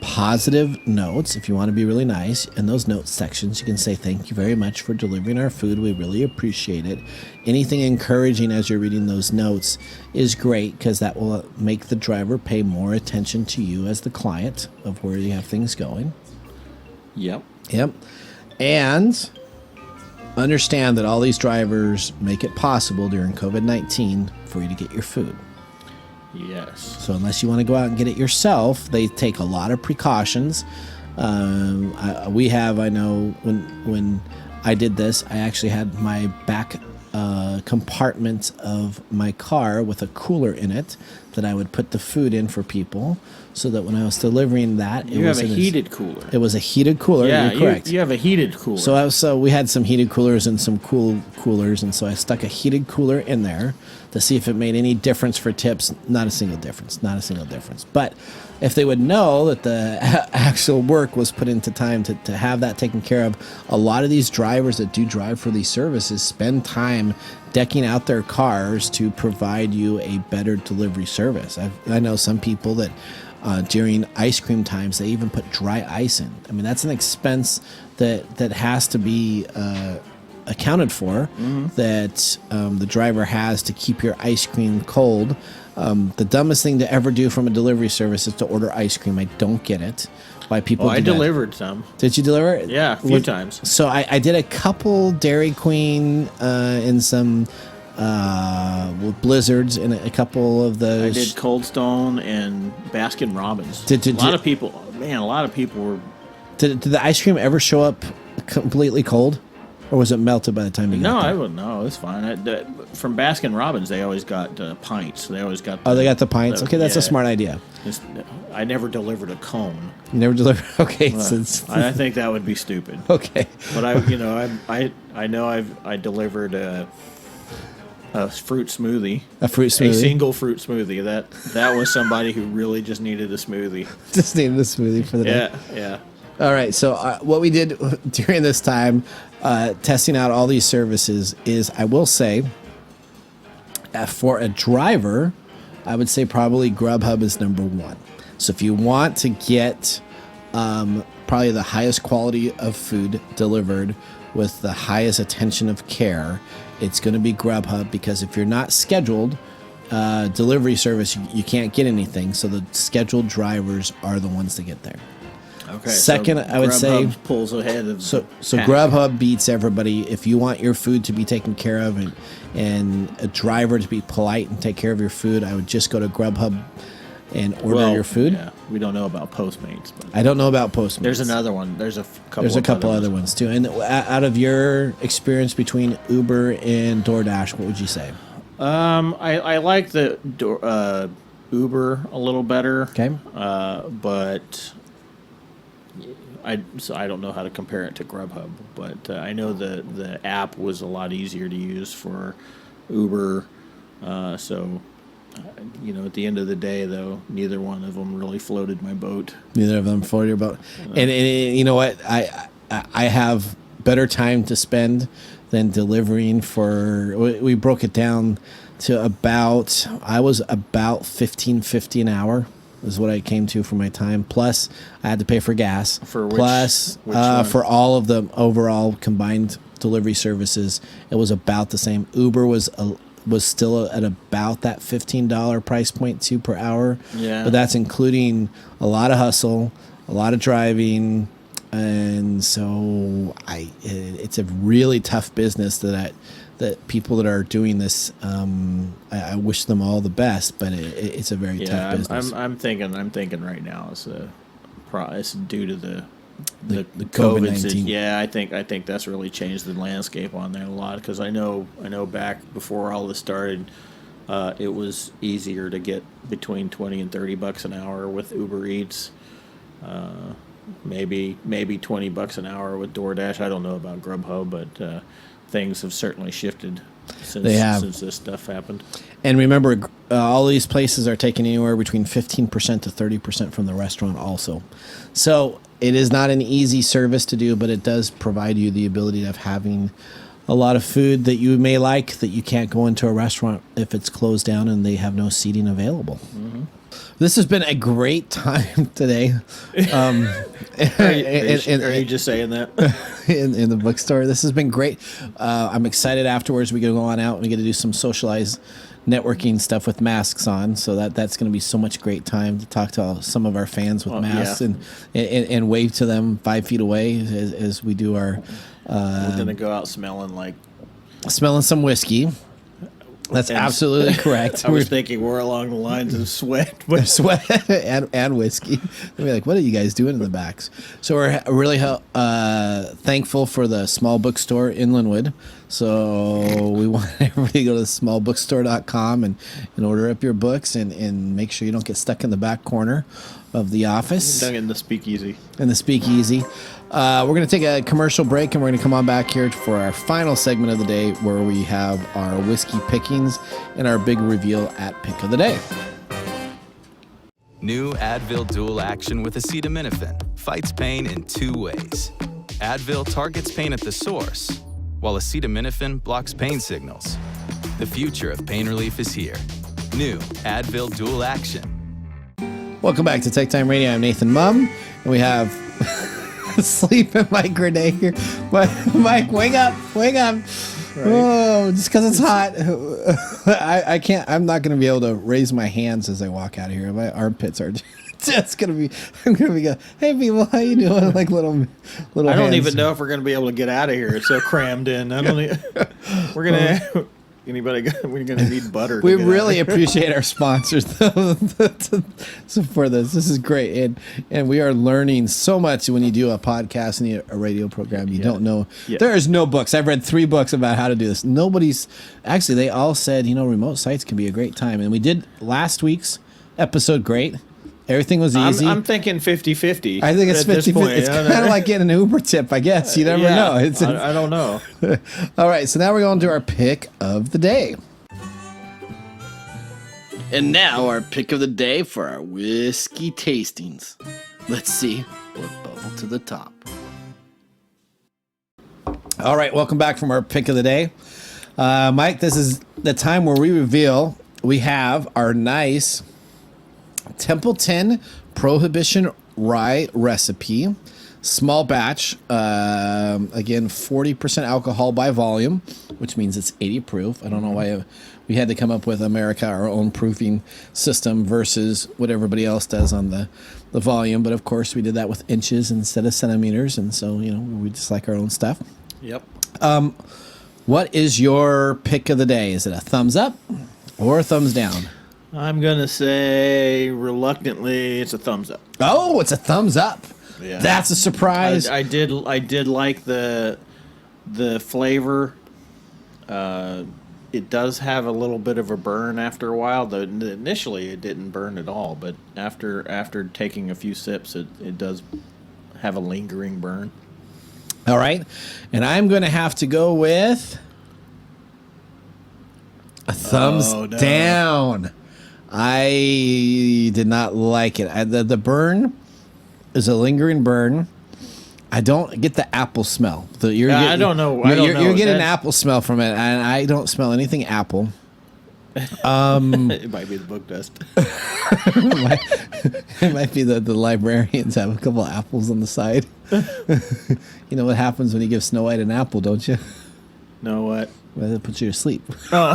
positive notes if you want to be really nice. In those notes sections, you can say, thank you very much for delivering our food. We really appreciate it. Anything encouraging as you're reading those notes is great, because that will make the driver pay more attention to you as the client of where you have things going. Yep. And understand that all these drivers make it possible during COVID-19 for you to get your food. Yes. So unless you want to go out and get it yourself, they take a lot of precautions. I know when I did this, I actually had my back compartment of my car with a cooler in it that I would put the food in for people, so that when I was delivering that, you have a heated cooler. It was a heated cooler. Yeah, you're correct. You have a heated cooler. So we had some heated coolers and some cool coolers, and so I stuck a heated cooler in there to see if it made any difference for tips. Not a single difference. But if they would know that the actual work was put into time to have that taken care of, a lot of these drivers that do drive for these services spend time decking out their cars to provide you a better delivery service. I know some people that during ice cream times, they even put dry ice in. I mean, that's an expense that has to be accounted for, that the driver has to keep your ice cream cold. The dumbest thing to ever do from a delivery service is to order ice cream. I don't get it. Why people do I that. delivered some. Did you deliver it? Yeah, a few times. So I did a couple Dairy Queen and some Blizzards and a couple of those. I did Cold Stone and Baskin Robbins. A lot of people were. Did the ice cream ever show up completely cold? Or was it melted by the time you got there? No, I wouldn't know. It's fine. From Baskin Robbins, they always got pints. They always got. They got the pints. Okay, that's a smart idea. I never delivered a cone. You never delivered. Okay, I think that would be stupid. Okay, but I delivered a fruit smoothie. A single fruit smoothie. That was somebody who really just needed a smoothie. Just needed a smoothie for the day. Yeah. All right. So what we did during this time, testing out all these services, is I will say, for a driver, I would say probably GrubHub is number one. So if you want to get probably the highest quality of food delivered with the highest attention of care, it's going to be GrubHub, because if you're not scheduled delivery service, you can't get anything. So the scheduled drivers are the ones that get there. Okay. Second, I would say pulls ahead of so GrubHub beats everybody. If you want your food to be taken care of and a driver to be polite and take care of your food, I would just go to GrubHub and order your food. Yeah, we don't know about Postmates. But I don't know about Postmates. There's another one. There's a couple other ones too. And out of your experience between Uber and DoorDash, what would you say? I like the Uber a little better. Okay. But I don't know how to compare it to GrubHub, but I know the app was a lot easier to use for Uber. At the end of the day, though, neither one of them really floated my boat. Neither of them floated your boat. And you know what? I have better time to spend than delivering for. We broke it down to I was about $15.50 an hour. Is what I came to for my time. Plus, I had to pay for gas. For for all of the overall combined delivery services, it was about the same. Uber was still at about that $15 price point too per hour. Yeah. But that's including a lot of hustle, a lot of driving, and so it's a really tough business people that are doing this, I wish them all the best, but it's a very tough business. I'm thinking right now it's due to the COVID-19. Yeah, I think that's really changed the landscape on there a lot, because I know back before all this started, it was easier to get between $20 and $30 an hour with UberEats. Maybe $20 an hour with DoorDash. I don't know about GrubHub, but things have certainly shifted since this stuff happened. And remember, all these places are taking anywhere between 15% to 30% from the restaurant also. So it is not an easy service to do, but it does provide you the ability of having a lot of food that you may like that you can't go into a restaurant if it's closed down and they have no seating available. Mm-hmm. This has been a great time today. Are you just saying that? in the bookstore. This has been great. I'm excited afterwards. We get to go on out and we get to do some socialized networking stuff with masks on. So that's going to be so much great time to talk to some of our fans with masks and wave to them 5 feet away as we do our... we're going to go out smelling some whiskey. That's absolutely correct. I was thinking we're along the lines of sweat. Sweat and whiskey. They'll be like, what are you guys doing in the backs? So we're really thankful for the small bookstore in Linwood. So we want everybody to go to smallbookstore.com and order up your books and make sure you don't get stuck in the back corner of the office. In the speakeasy. We're going to take a commercial break, and we're going to come on back here for our final segment of the day, where we have our whiskey pickings and our big reveal at Pick of the Day. New Advil Dual Action with acetaminophen fights pain in 2 ways. Advil targets pain at the source, while acetaminophen blocks pain signals. The future of pain relief is here. New Advil Dual Action. Welcome back to TechTime Radio. I'm Nathan Mumm, and we have sleeping Mike Gorday here. Mike, wake up. Right. Oh, just because it's hot. I can't. I'm not going to be able to raise my hands as I walk out of here. My armpits are just going to be. I'm going to be going, hey people, how you doing? Like little. I don't hands. even know if we're going to be able to get out of here. It's so crammed in. We're going to. We're going to need butter. We really appreciate our sponsors for this. This is great, and we are learning so much when you do a podcast and a radio program. You don't know. Yeah. There is no books. I've read 3 books about how to do this. They all said, remote sites can be a great time, and we did last week's episode great. Everything was easy. I'm thinking 50-50. I think it's 50-50. It's kind of like getting an Uber tip, I guess. You never know. I don't know. All right, so now we're going to our pick of the day. And now our pick of the day for our whiskey tastings. Let's see what bubble to the top. All right, welcome back from our pick of the day. Mike, this is the time where we reveal we have our nice Templeton Prohibition Rye recipe, small batch, again 40% alcohol by volume, which means it's 80 proof. I don't know why we had to come up with our own proofing system versus what everybody else does on the volume, but of course we did that with inches instead of centimeters, and so we just like our own stuff. Yep. What is your pick of the day? Is it a thumbs up or a thumbs down? I'm going to say, reluctantly, it's a thumbs up. Oh, it's a thumbs up. Yeah. That's a surprise. I did like the flavor. It does have a little bit of a burn after a while. Initially, it didn't burn at all, but after taking a few sips, it does have a lingering burn. All right. And I'm going to have to go with a thumbs down. I did not like it. The burn is a lingering burn. I don't get the apple smell. I don't know. You're getting an apple smell from it, and I don't smell anything apple. It might be the book dust. It might be the librarians have a couple of apples on the side. You know what happens when you give Snow White an apple, don't you? No, what? Well, it puts you to sleep. Oh.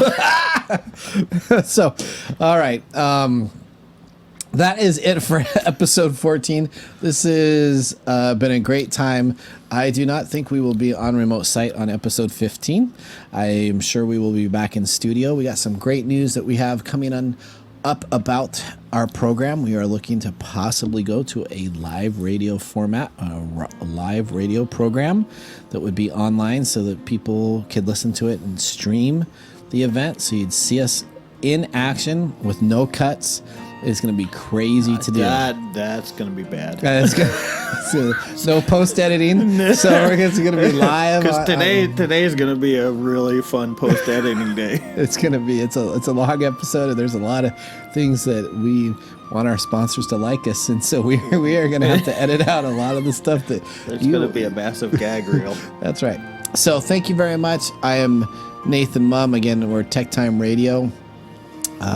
So, all right. that is it for episode 14. This has been a great time. I do not think we will be on remote site on episode 15. I am sure we will be back in studio. We got some great news that we have coming up about our program. We are looking to possibly go to a live radio format, a live radio program that would be online so that people could listen to it and stream the event. So you'd see us in action with no cuts. It's going to be crazy to do. That's going to be bad. So no post editing. So it's going to be live. Because today is going to be a really fun post editing day. It's going to be. It's a long episode, and there's a lot of things that we want our sponsors to like us, and so we are going to have to edit out a lot of the stuff that. There's going to be a massive gag reel. That's right. So thank you very much. I am Nathan Mumm. Again, we're TechTime Radio.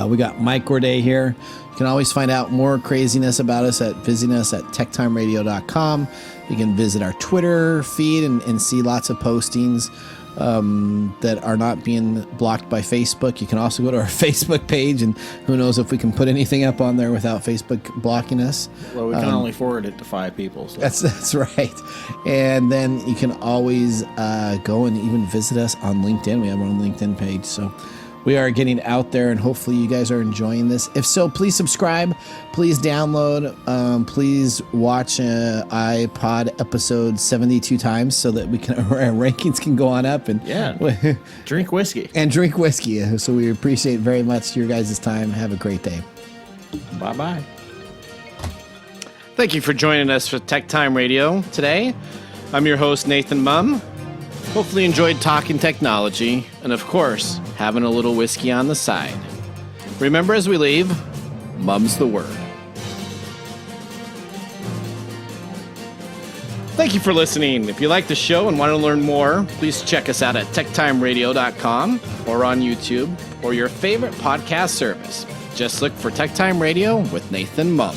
We got Mike Gorday here. You can always find out more craziness about us visiting us at techtimeradio.com. You can visit our Twitter feed and see lots of postings that are not being blocked by Facebook. You can also go to our Facebook page, and who knows if we can put anything up on there without Facebook blocking us. Well, we can only forward it to 5 people. So. That's right. And then you can always go and even visit us on LinkedIn. We have our own LinkedIn page. So we are getting out there, and hopefully you guys are enjoying this. If so, please subscribe, please download, please watch iPod episode 72 times so that our rankings can go on up. And drink whiskey. And drink whiskey. So we appreciate very much your guys' time. Have a great day. Bye-bye. Thank you for joining us for TechTime Radio today. I'm your host, Nathan Mumm. Hopefully you enjoyed talking technology, and of course, having a little whiskey on the side. Remember as we leave, Mumm's the word. Thank you for listening. If you like the show and want to learn more, please check us out at techtimeradio.com or on YouTube or your favorite podcast service. Just look for TechTime Radio with Nathan Mumm.